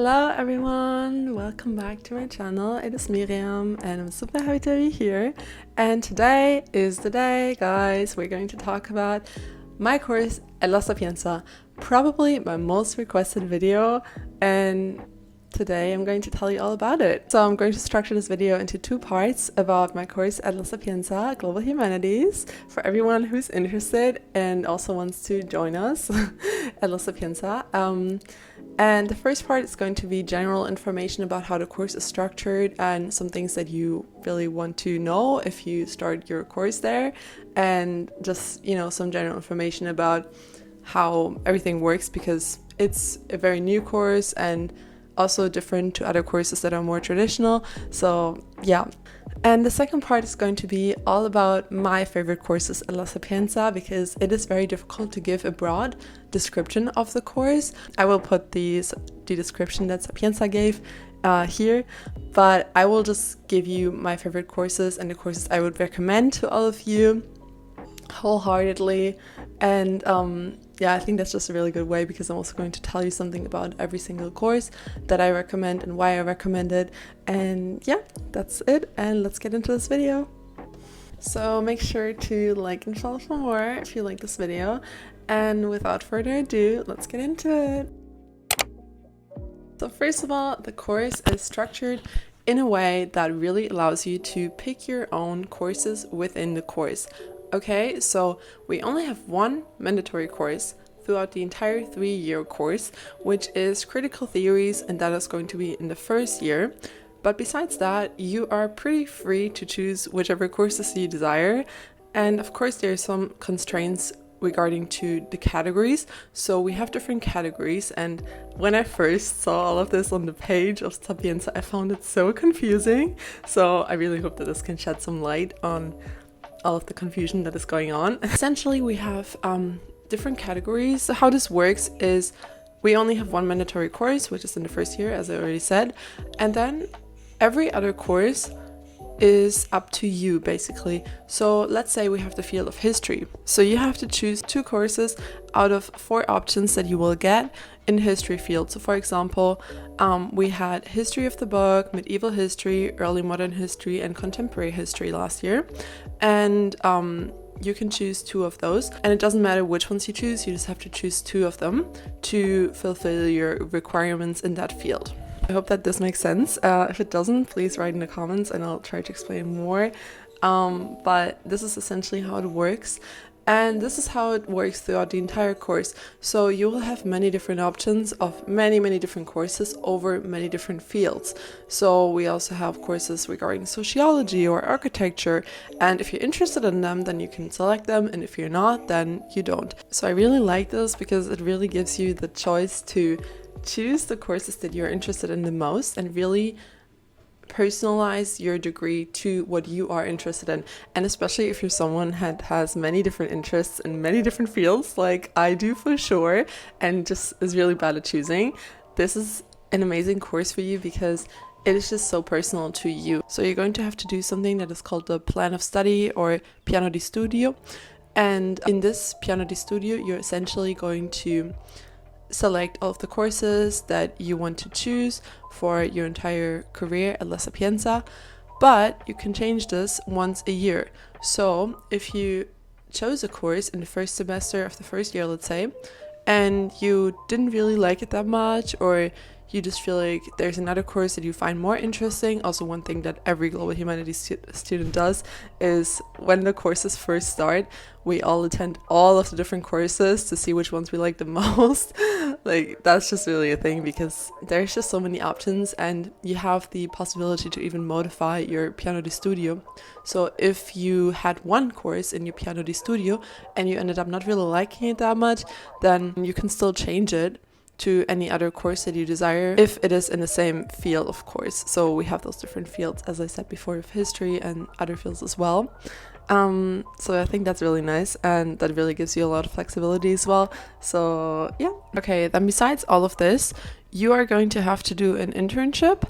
Hello everyone, welcome back to my channel. It is Miriam and I'm super happy to be here. And today is the day, guys. We're going to talk about my course at La Sapienza, probably my most requested video, and today I'm going to tell you all about it. So I'm going to structure this video into two parts about my course at La Sapienza, Global Humanities, for everyone who's interested and also wants to join us at La Sapienza. And the first part is going to be general information about how the course is structured and some things that you really want to know if you start your course there, and just, some general information about how everything works, because it's a very new course and also different to other courses that are more traditional. So yeah. And the second part is going to be all about my favorite courses at La Sapienza, because it is very difficult to give a broad description of the course. I will put the description that Sapienza gave here, but I will just give you my favorite courses and the courses I would recommend to all of you wholeheartedly. And I think that's just a really good way, because I'm also going to tell you something about every single course that I recommend and why I recommend it. And yeah, that's it, and let's get into this video. So make sure to like and follow for more if you like this video, and without further ado, let's get into it. So first of all, the course is structured in a way that really allows you to pick your own courses within the course. Okay, so we only have one mandatory course throughout the entire 3-year course, which is critical theories, and that is going to be in the first year. But besides that, you are pretty free to choose whichever courses you desire. And of course, there are some constraints regarding to the categories. So we have different categories, and when I first saw all of this on the page of Sapienza, I found it so confusing. So I really hope that this can shed some light on all of the confusion that is going on. Essentially, we have different categories. So how this works is we only have one mandatory course, which is in the first year, as I already said, and then every other course is up to you, basically. So let's say we have the field of history. So you have to choose 2 courses out of 4 options that you will get in the history field. So for example, we had history of the book, medieval history, early modern history, and contemporary history last year. And you can choose 2 of those, and it doesn't matter which ones you choose, you just have to choose 2 of them to fulfill your requirements in that field. I hope that this makes sense. If it doesn't, please write in the comments and I'll try to explain more. But this is essentially how it works. And this is how it works throughout the entire course. So you will have many different options of many different courses over many different fields. So we also have courses regarding sociology or architecture. And if you're interested in them, then you can select them. And if you're not, then you don't. So I really like this because it really gives you the choice to choose the courses that you're interested in the most and really personalize your degree to what you are interested in. And especially if you're someone that has many different interests in many different fields, like I do for sure, and just is really bad at choosing, this is an amazing course for you because it is just so personal to you. So you're going to have to do something that is called the plan of study or piano di studio. And in this piano di studio, you're essentially going to select all of the courses that you want to choose for your entire career at La Sapienza, but you can change this once a year. So if you chose a course in the first semester of the first year, let's say, and you didn't really like it that much, or you just feel like there's another course that you find more interesting. Also, one thing that every Global Humanities student does is when the courses first start, we all attend all of the different courses to see which ones we like the most. Like, that's just really a thing because there's just so many options, and you have the possibility to even modify your piano di studio. So if you had one course in your piano di studio and you ended up not really liking it that much, then you can still change it to any other course that you desire, if it is in the same field, of course. So we have those different fields, as I said before, of history and other fields as well. So I think that's really nice, and that really gives you a lot of flexibility as well. So yeah. Okay, then besides all of this, you are going to have to do an internship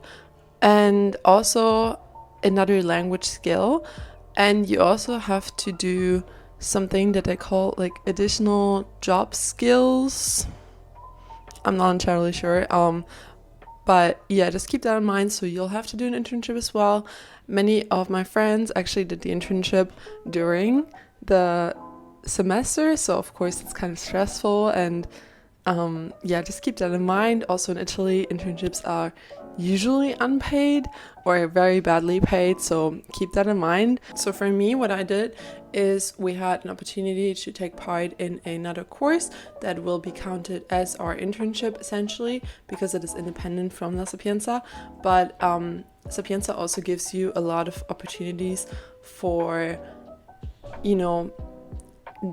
and also another language skill, and you also have to do something that they call like additional job skills. I'm not entirely sure. But yeah, just keep that in mind. So you'll have to do an internship as well. Many of my friends actually did the internship during the semester, so of course it's kind of stressful, and yeah, just keep that in mind. Also in Italy, internships are usually unpaid or very badly paid, so keep that in mind. So for me, what I did is we had an opportunity to take part in another course that will be counted as our internship essentially, because it is independent from La Sapienza. But Sapienza also gives you a lot of opportunities for, you know,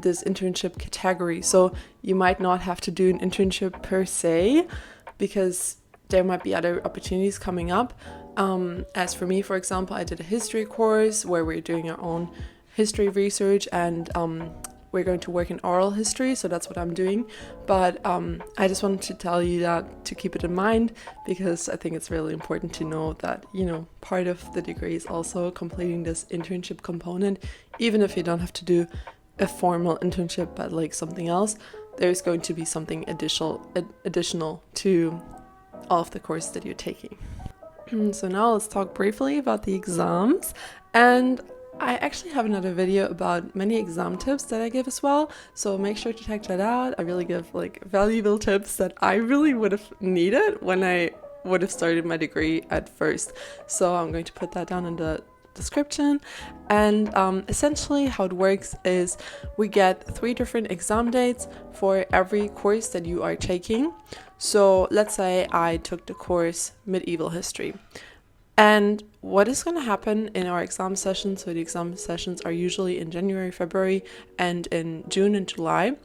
this internship category. So you might not have to do an internship per se, because there might be other opportunities coming up. As for me, for example, I did a history course where we're doing our own history research, and we're going to work in oral history, so that's what I'm doing. But I just wanted to tell you that, to keep it in mind, because I think it's really important to know that, you know, part of the degree is also completing this internship component. Even if you don't have to do a formal internship but like something else, there's going to be something additional to all of the courses that you're taking. So now let's talk briefly about the exams. And I actually have another video about many exam tips that I give as well, so make sure to check that out. I really give like valuable tips that I really would have needed when I would have started my degree at first. So I'm going to put that down in the description. And essentially how it works is we get 3 different exam dates for every course that you are taking. So let's say I took the course Medieval History, and what is going to happen in our exam sessions, so the exam sessions are usually in January, February, and in June and July,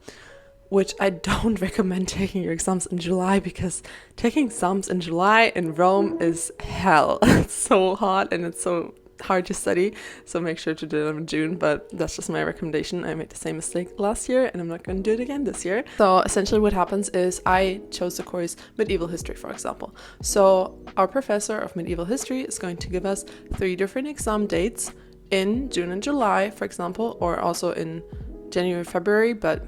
which I don't recommend taking your exams in July, because taking exams in July in Rome is hell. It's so hot and it's so hard to study, so make sure to do it in June. But that's just my recommendation. I made the same mistake last year and I'm not going to do it again this year. So essentially what happens is I chose the course Medieval History, for example. So our professor of Medieval History is going to give us 3 different exam dates in June and July, for example, or also in January, February, but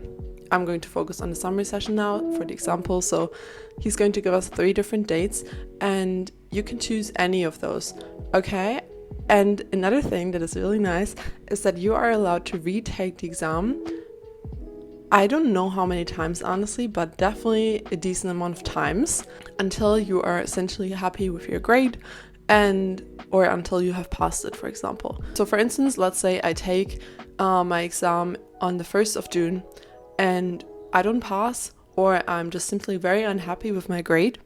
I'm going to focus on the summer session now for the example. So he's going to give us 3 different dates and you can choose any of those, okay? And another thing that is really nice is that you are allowed to retake the exam. I don't know how many times, honestly, but definitely a decent amount of times until you are essentially happy with your grade, or until you have passed it, for example. So for instance, let's say I take my exam on the 1st of June and I don't pass, or I'm just simply very unhappy with my grade.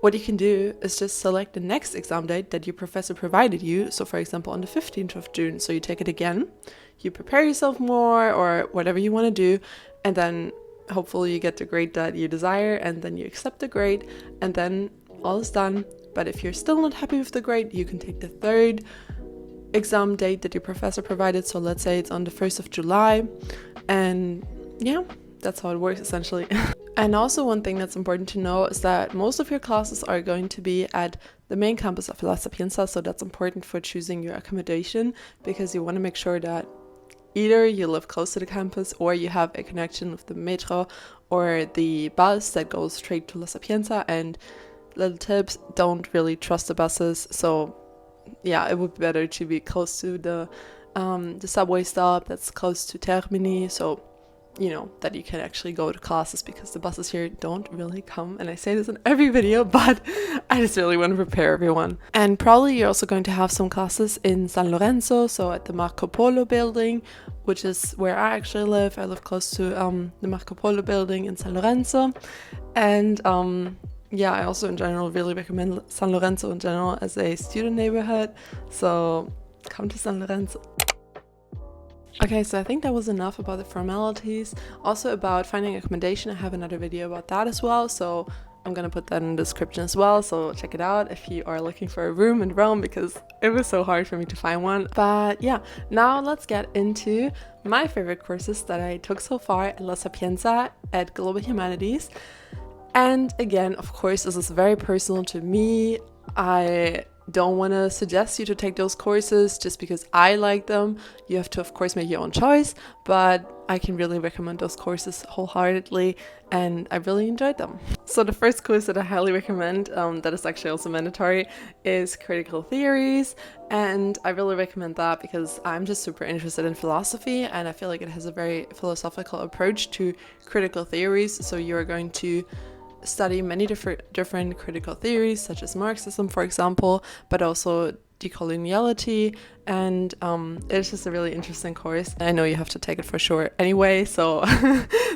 What you can do is just select the next exam date that your professor provided you. So for example, on the 15th of June. So you take it again, you prepare yourself more or whatever you want to do, and then hopefully you get the grade that you desire, and then you accept the grade, and then all is done. But if you're still not happy with the grade, you can take the 3rd exam date that your professor provided. So let's say it's on the 1st of July. And yeah, that's how it works essentially. And also one thing that's important to know is that most of your classes are going to be at the main campus of La Sapienza, so that's important for choosing your accommodation, because you want to make sure that either you live close to the campus or you have a connection with the metro or the bus that goes straight to La Sapienza. And little tips, don't really trust the buses, so yeah, it would be better to be close to the subway stop that's close to Termini, so you know that you can actually go to classes, because the buses here don't really come. And I say this in every video, but I just really want to prepare everyone. And probably you're also going to have some classes in San Lorenzo, so at the Marco Polo building, which is where I actually live. I live close to the Marco Polo building in San Lorenzo. And yeah, I also in general really recommend San Lorenzo in general as a student neighborhood, so come to San Lorenzo. Okay, so I think that was enough about the formalities. Also about finding accommodation, I have another video about that as well, so I'm gonna put that in the description as well, so check it out if you are looking for a room in Rome, because it was so hard for me to find one. But yeah, now let's get into my favorite courses that I took so far at La Sapienza at Global Humanities. And again, of course, this is very personal to me. I don't want to suggest you to take those courses just because I like them. You have to, of course, make your own choice, but I can really recommend those courses wholeheartedly, and I really enjoyed them. So the first course that I highly recommend, that is actually also mandatory, is critical theories, and I really recommend that because I'm just super interested in philosophy, and I feel like it has a very philosophical approach to critical theories. So you're going to study many different critical theories, such as Marxism, for example, but also decoloniality, and it's just a really interesting course. I know you have to take it for sure anyway, so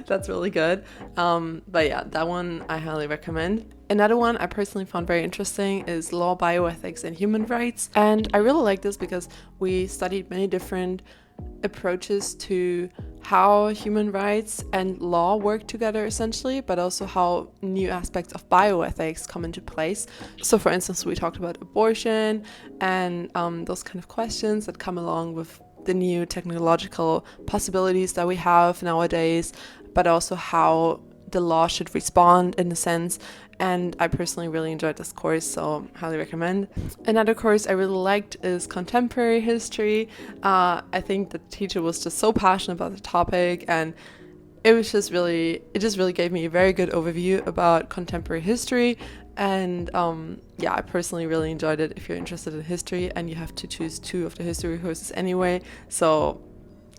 that's really good. But yeah, that one I highly recommend. Another one I personally found very interesting is law, bioethics, and human rights, and I really like this because we studied many different approaches to how human rights and law work together essentially, but also how new aspects of bioethics come into place. So for instance, we talked about abortion and those kind of questions that come along with the new technological possibilities that we have nowadays, but also how the law should respond in a sense. And I personally really enjoyed this course, so highly recommend. Another course I really liked is contemporary history. I think the teacher was just so passionate about the topic, and it just really gave me a very good overview about contemporary history. And yeah, I personally really enjoyed it. If you're interested in history, and you have to choose 2 of the history courses anyway, so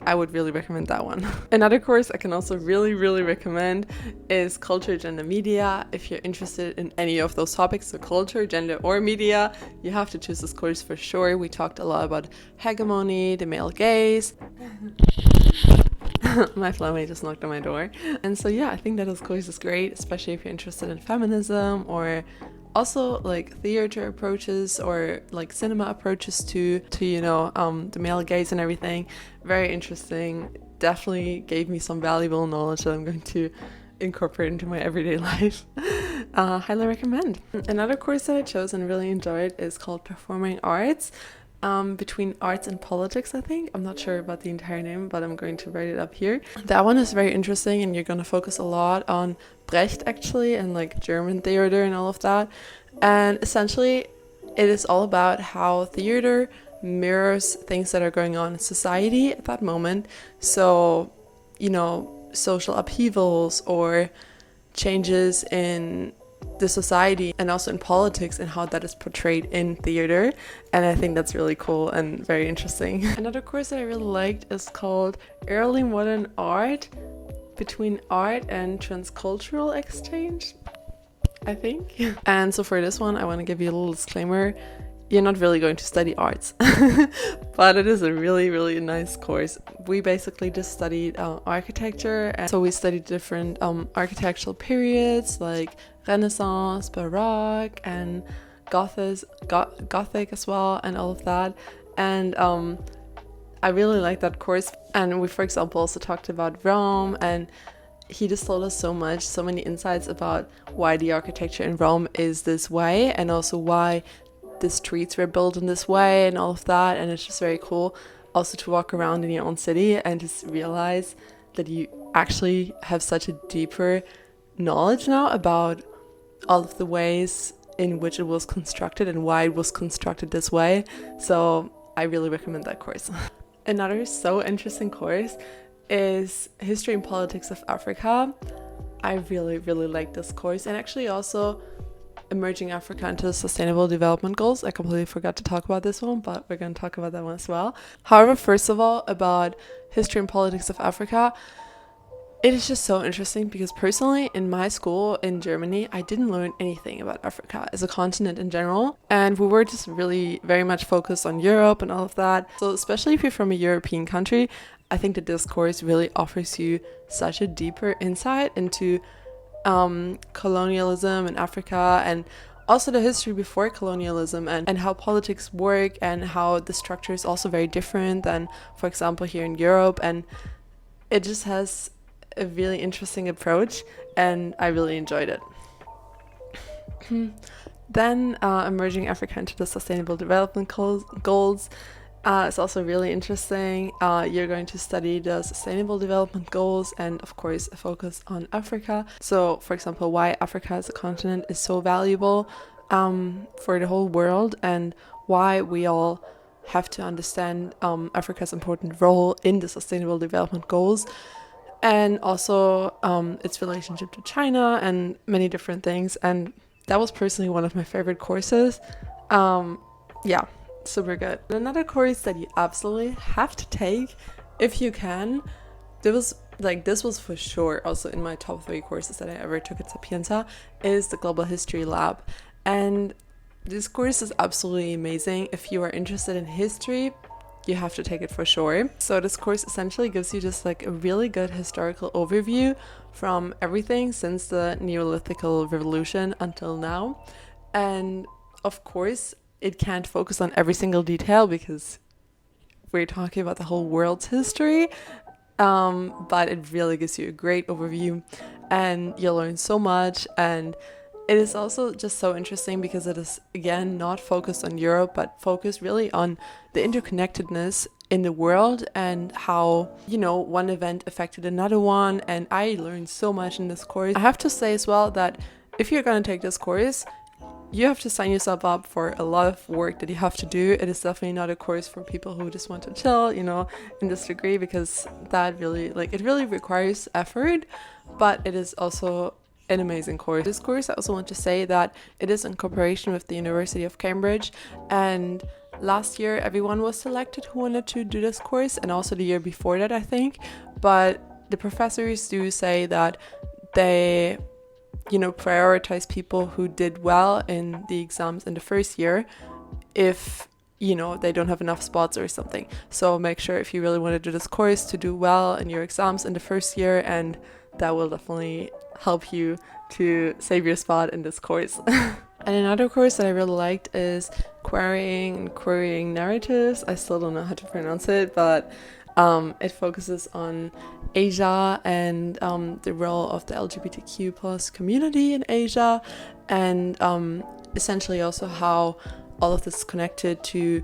I would really recommend that one. Another course I can also really recommend is culture, gender, media. If you're interested in any of those topics, so culture, gender, or media, you have to choose this course for sure. We talked a lot about hegemony, the male gaze. My flatmate just knocked on my door. And so yeah, I think that this course is great, especially if you're interested in feminism, or also like theater approaches, or like cinema approaches to the male gaze and everything. Very interesting. Definitely gave me some valuable knowledge that I'm going to incorporate into my everyday life. Highly recommend. Another course that I chose and really enjoyed is called Performing Arts. Between arts and politics, I think. I'm not sure about the entire name, but I'm going to write it up here. That one is very interesting, and you're going to focus a lot on Brecht actually, and like German theater and all of that. And essentially it is all about how theater mirrors things that are going on in society at that moment. So, social upheavals or changes in the society, and also in politics, and how that is portrayed in theater. And I think that's really cool and very interesting. Another course that I really liked is called Early Modern Art, Between Art and Transcultural Exchange, I think. And so for this one, I want to give you a little disclaimer. You're not really going to study arts, but it is a really nice course. We basically just studied architecture, and so we studied different architectural periods like Renaissance, Baroque, and Gothic as well, and all of that. And I really liked that course. And we, for example, also talked about Rome, and he just told us so many insights about why the architecture in Rome is this way, and also why the streets were built in this way and all of that. And it's just very cool also to walk around in your own city and just realize that you actually have such a deeper knowledge now about all of the ways in which it was constructed and why it was constructed this way. So I really recommend that course. Another so interesting course is History and Politics of Africa. I really like this course, and actually also Emerging Africa into Sustainable Development Goals. I completely forgot to talk about this one, but we're going to talk about that one as well. However, first of all, about History and Politics of Africa, it is just so interesting because personally in my school in Germany, I didn't learn anything about Africa as a continent in general, and we were just really very much focused on Europe and all of that. So especially if you're from a European country, I think that this course really offers you such a deeper insight into colonialism in Africa, and also the history before colonialism, and how politics work, and how the structure is also very different than, for example, here in Europe. And it just has a really interesting approach, and I really enjoyed it. Then Emerging Africa into the Sustainable Development Goals. It's also really interesting. You're going to study the Sustainable Development Goals, and of course focus on Africa. So for example, why Africa as a continent is so valuable, for the whole world, and why we all have to understand Africa's important role in the Sustainable Development Goals, and also its relationship to China and many different things. And that was personally one of my favorite courses. Yeah, super good. Another course that you absolutely have to take if you can, this was for sure also in my top 3 courses that I ever took at Sapienza, is the Global History Lab. And this course is absolutely amazing. If you are interested in history, you have to take it for sure. So this course essentially gives you just like a really good historical overview from everything since the Neolithical Revolution until now. And of course, it can't focus on every single detail because we're talking about the whole world's history. But it really gives you a great overview, and you'll learn so much. And it is also just so interesting because it is, again, not focused on Europe, but focused really on the interconnectedness in the world and how, one event affected another one. And I learned so much in this course. I have to say as well that if you're going to take this course, you have to sign yourself up for a lot of work that you have to do. It is definitely not a course for people who just want to chill, in this degree, because that really, it really requires effort, but it is also an amazing course. This course, I also want to say that it is in cooperation with the University of Cambridge, and last year everyone was selected who wanted to do this course, and also the year before that, I think. But the professors do say that they prioritize people who did well in the exams in the first year if, they don't have enough spots or something. So make sure, if you really want to do this course, to do well in your exams in the first year, and that will definitely help you to save your spot in this course. And another course that I really liked is querying narratives. I still don't know how to pronounce it, but it focuses on Asia and the role of the LGBTQ plus community in Asia, and essentially also how all of this is connected to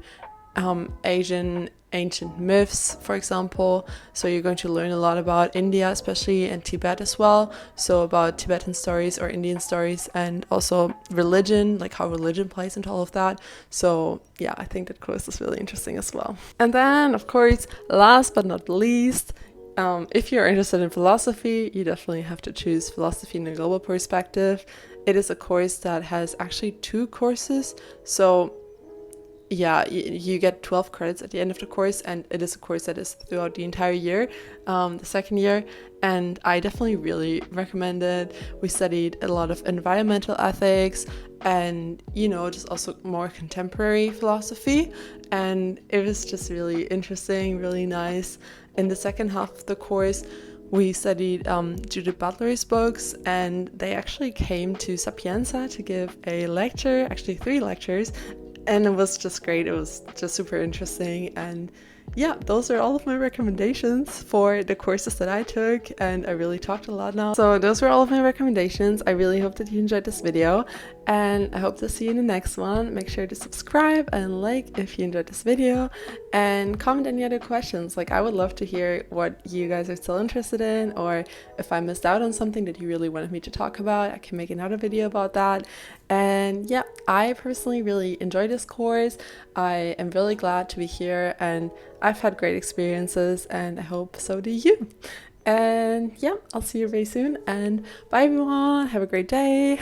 Asian ancient myths, for example. So you're going to learn a lot about India, especially, and Tibet as well. So about Tibetan stories or Indian stories, and also religion, like how religion plays into all of that. So yeah, I think that course is really interesting as well. And then, of course, last but not least, if you're interested in philosophy, you definitely have to choose philosophy in a global perspective. It is a course that has actually 2 courses. So yeah, you get 12 credits at the end of the course, and it is a course that is throughout the entire year, the second year, and I definitely really recommend it. We studied a lot of environmental ethics and, just also more contemporary philosophy, and it was just really interesting, really nice. In the second half of the course, we studied Judith Butler's books, and they actually came to Sapienza to give a lecture, actually 3 lectures, and it was just great. It was just super interesting. And yeah, those are all of my recommendations for the courses that I took, and I really talked a lot now. So those were all of my recommendations. I really hope that you enjoyed this video, and I hope to see you in the next one. Make sure to subscribe and like if you enjoyed this video, and comment any other questions. I would love to hear what you guys are still interested in, or if I missed out on something that you really wanted me to talk about, I can make another video about that. And yeah, I personally really enjoyed this course. I am really glad to be here, and I've had great experiences, and I hope so do you. And yeah, I'll see you very soon, and bye everyone. Have a great day.